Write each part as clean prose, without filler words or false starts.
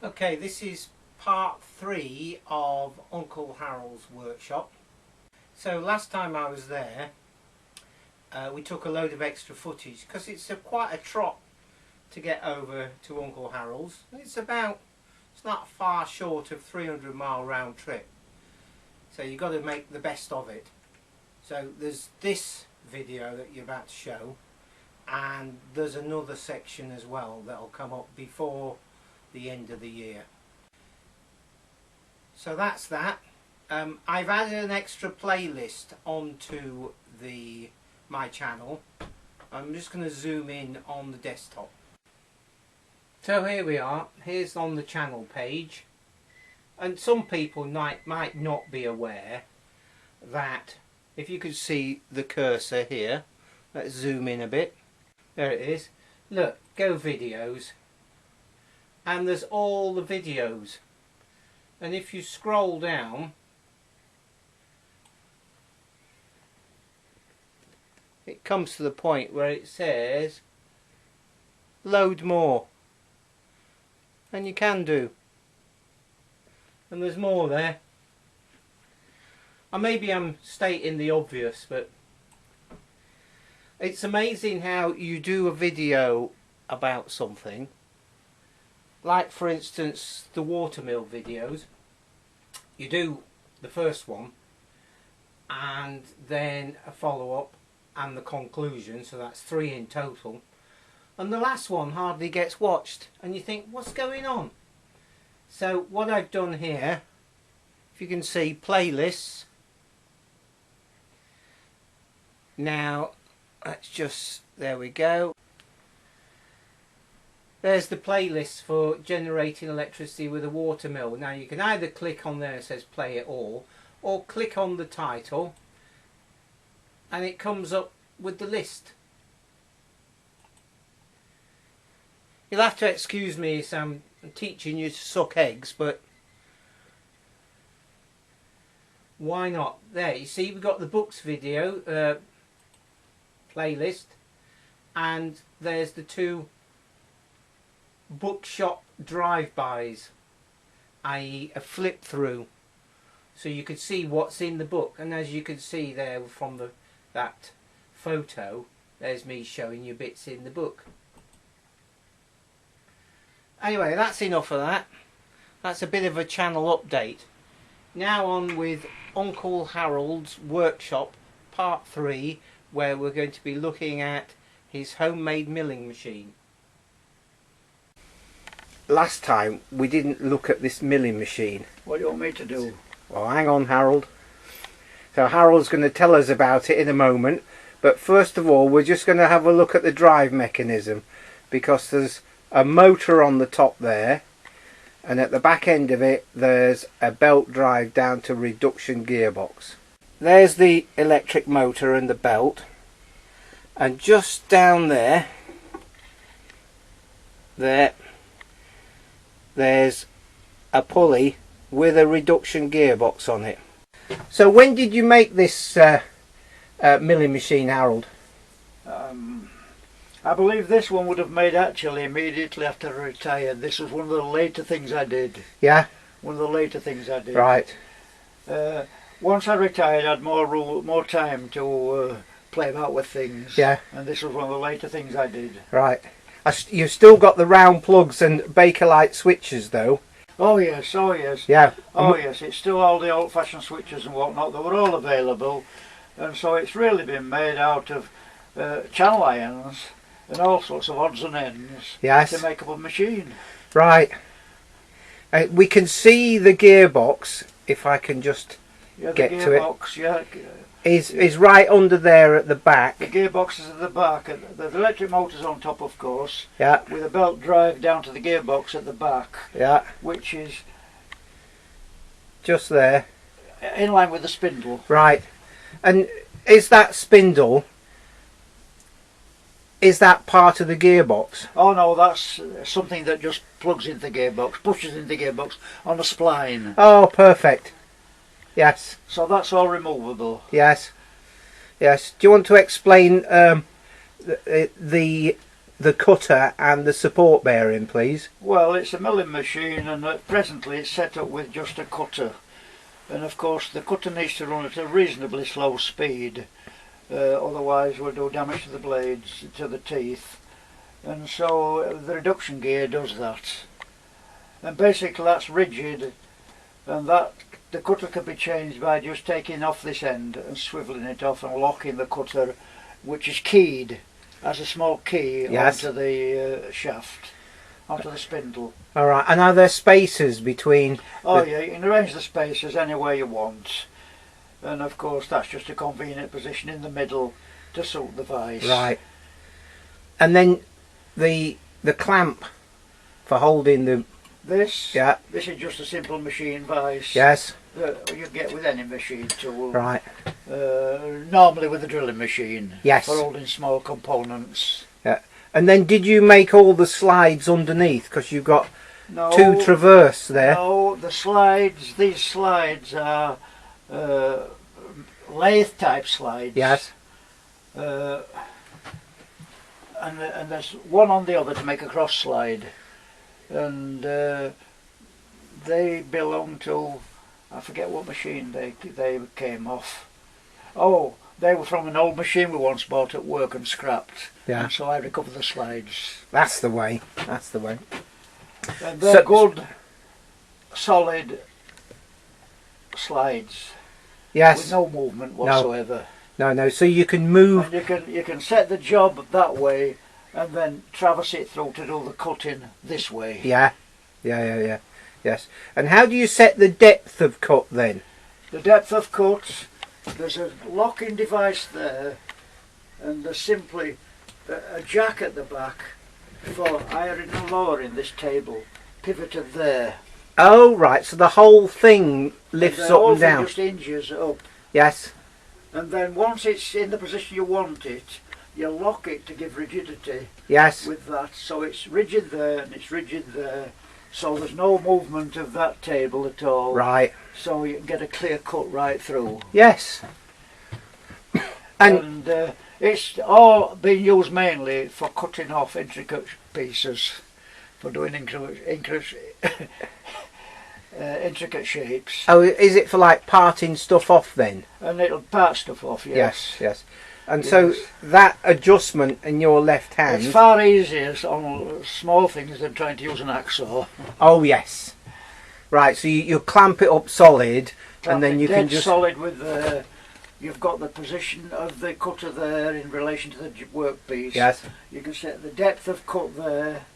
Okay, this is part 3 of Uncle Harold's workshop. So last time I was there, we took a load of extra footage because it's quite a trot to get over to Uncle Harold's. It's not far short of 300-mile round trip. So you've got to make the best of it. So there's this video that you're about to show, and there's another section as well that'll come up before the end of the year. So that's that. I've added an extra playlist onto my channel. I'm just going to zoom in on the desktop. So here we are. Here's on the channel page, and some people might not be aware that if you could see the cursor here, let's zoom in a bit. There it is. Look, go videos. And there's all the videos, and if you scroll down, it comes to the point where it says load more, and you can do, and there's more there. And maybe I'm stating the obvious, but it's amazing how you do a video about something. Like, for instance, the watermill videos. You do the first one, and then a follow-up and the conclusion, so that's 3 in total. And the last one hardly gets watched, and you think, what's going on? So what I've done here, if you can see, playlists. Now, let's just, there we go. There's the playlist for generating electricity with a watermill. Now you can either click on there, it says play it all, or click on the title and it comes up with the list. You'll have to excuse me as I'm teaching you to suck eggs, but why not? There, you see we've got the books video playlist, and there's the 2 bookshop drive-bys, i.e. a flip through, so you could see what's in the book. And as you can see there from that photo, there's me showing you bits in the book. Anyway, that's enough of that. That's a bit of a channel update. Now on with Uncle Harold's workshop part 3, where we're going to be looking at his homemade milling machine. Last time we didn't look at this milling machine. What do you want me to do? Well, hang on, Harold. So Harold's going to tell us about it in a moment, but first of all we're just going to have a look at the drive mechanism, because there's a motor on the top there, and at the back end of it there's a belt drive down to reduction gearbox. There's the electric motor and the belt, and just down there's a pulley with a reduction gearbox on it. So when did you make this milling machine, Harold? I believe this one would have made actually immediately after I retired. This was one of the later things I did. Yeah? One of the later things I did. Right. Once I retired I had more time to play about with things. Yeah. And this was one of the later things I did. Right. You've still got the round plugs and Bakelite switches though. Oh yes, oh yes. Yeah. Oh yes, it's still all the old-fashioned switches and whatnot. They were all available, and so it's really been made out of channel irons and all sorts of odds and ends. Yes. To make up a machine. Right. We can see the gearbox, if I can just get to it. Yeah. Is right under there at the back. The gearbox is at the back. The electric motor's on top, of course. Yeah. With a belt drive down to the gearbox at the back. Yeah. Which is just there. In line with the spindle. Right. And is that spindle, is that part of the gearbox? Oh no, that's something that just plugs into the gearbox, pushes into the gearbox on a spline. Oh, perfect. Yes. So that's all removable. Yes. Yes. Do you want to explain the the cutter and the support bearing, please? Well, it's a milling machine, and presently it's set up with just a cutter. And of course the cutter needs to run at a reasonably slow speed, otherwise we'll do damage to the blades, to the teeth. And so the reduction gear does that. And basically that's rigid, and that the cutter can be changed by just taking off this end and swivelling it off and locking the cutter, which is keyed, as a small key, yes, onto the shaft, onto the spindle. Alright, and are there spacers between? Oh yeah, you can arrange the spacers any way you want. And of course that's just a convenient position in the middle to suit the vice. Right. And then the clamp for holding the... This? Yeah. This is just a simple machine vice. Yes. That you get with any machine tool. Right. Normally with a drilling machine. Yes. For holding small components. Yeah. And then did you make all the slides underneath? Because you've got two traverse there. No, the slides, these slides are lathe type slides. Yes. And there's one on the other to make a cross slide. And they belong to, I forget what machine they came off. Oh, they were from an old machine we once bought at work and scrapped. Yeah. And so I recovered the slides. That's the way. That's the way. And they're good, solid slides. Yes. With no movement whatsoever. No. So you can move. And you can set the job that way, and then traverse it through to do the cutting this way. Yeah. Yes. And how do you set the depth of cut then? The depth of cut, there's a locking device there, and there's simply a jack at the back for hiring and lowering this table, pivoted there. Oh right, so the whole thing lifts up and down. Just hinges up. Yes. And then once it's in the position you want it, you lock it to give rigidity. Yes. With that, so it's rigid there and it's rigid there, so there's no movement of that table at all. Right. So you can get a clear cut right through. Yes. And it's all being used mainly for cutting off intricate pieces, for doing intricate shapes. Oh, is it for like parting stuff off then? And it'll part stuff off, yes. Yes. And so that adjustment in your left hand... It's far easier on small things than trying to use an hacksaw. Oh yes. Right, so you clamp it up solid, and then you can just... solid with you've got the position of the cutter there in relation to the workpiece. Yes. You can set the depth of cut there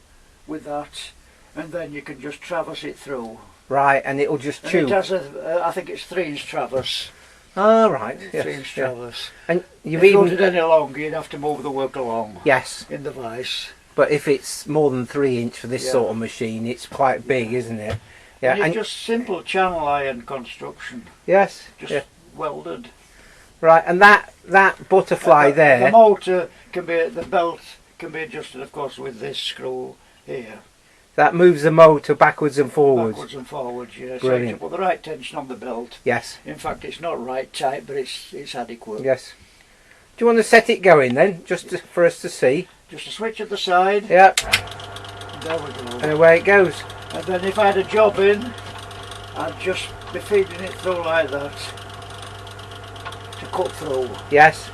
with that, and then you can just traverse it through. Right, and it'll just chew. And it has I think it's 3-inch traverse. Oh, right. Yes. 3-inch traverse. And you've if you even... wanted any longer, you'd have to move the work along. Yes. In the vice. But if it's more than 3 inch for this sort of machine, it's quite big, isn't it? Yeah. And it's just simple channel iron construction. Yes. Just welded. Right, and that butterfly there... The motor can be, the belt can be adjusted, of course, with this screw here. That moves the motor backwards and forwards. Backwards and forwards, yes. Brilliant. So you can put the right tension on the belt. Yes. In fact, it's not right tight, but it's adequate. Yes. Do you want to set it going then, for us to see? Just a switch at the side. Yep. There we go. And away it goes. And then if I had a job in, I'd just be feeding it through like that to cut through. Yes.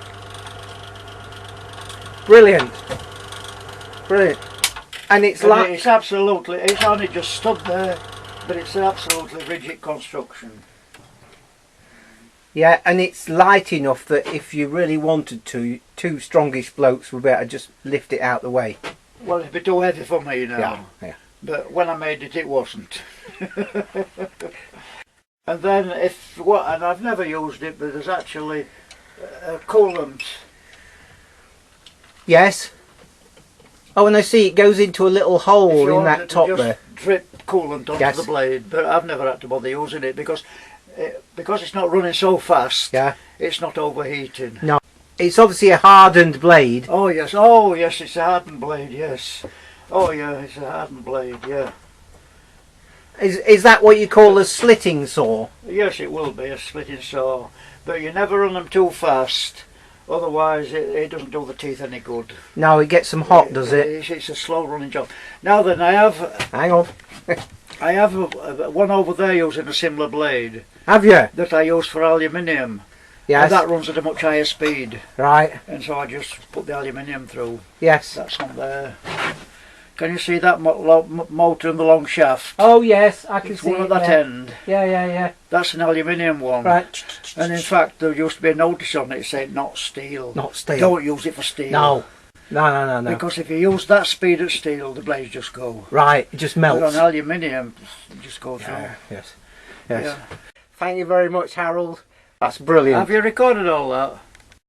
Brilliant. Brilliant. And it's like... It's absolutely, it's only just stood there, but it's an absolutely rigid construction. Yeah, and it's light enough that if you really wanted to, 2 strongish blokes would better just lift it out the way. Well, it'd be too heavy for me now. Yeah. But when I made it, it wasn't. And then and I've never used it, but there's actually a coolant. Yes. Oh, and I see it goes into a little hole in that top there. Drip coolant onto the blade, but I've never had to bother using it because it's not running so fast. Yeah. It's not overheating. No. It's obviously a hardened blade. Oh yes, it's a hardened blade, yes. Oh yeah, it's a hardened blade, yeah. Is that what you call a slitting saw? Yes, it will be a slitting saw, but you never run them too fast, Otherwise, it doesn't do the teeth any good. No, it gets them hot, does it? It's a slow running job. Now then, I have. Hang on. I have one over there using a similar blade. Have you? That I use for aluminium. Yes. And that runs at a much higher speed. Right. And so I just put the aluminium through. Yes. That's on there. Can you see that motor in the long shaft? Oh yes, I can It's see one it. at that end. Yeah. That's an aluminium one. Right. And in fact, there used to be a notice on it saying not steel. Not steel. Don't use it for steel. No. Because if you use that speed at steel, the blades just go. Right, it just melts. But on aluminium, it just goes through. Yes. Yeah. Thank you very much, Harold. That's brilliant. Have you recorded all that?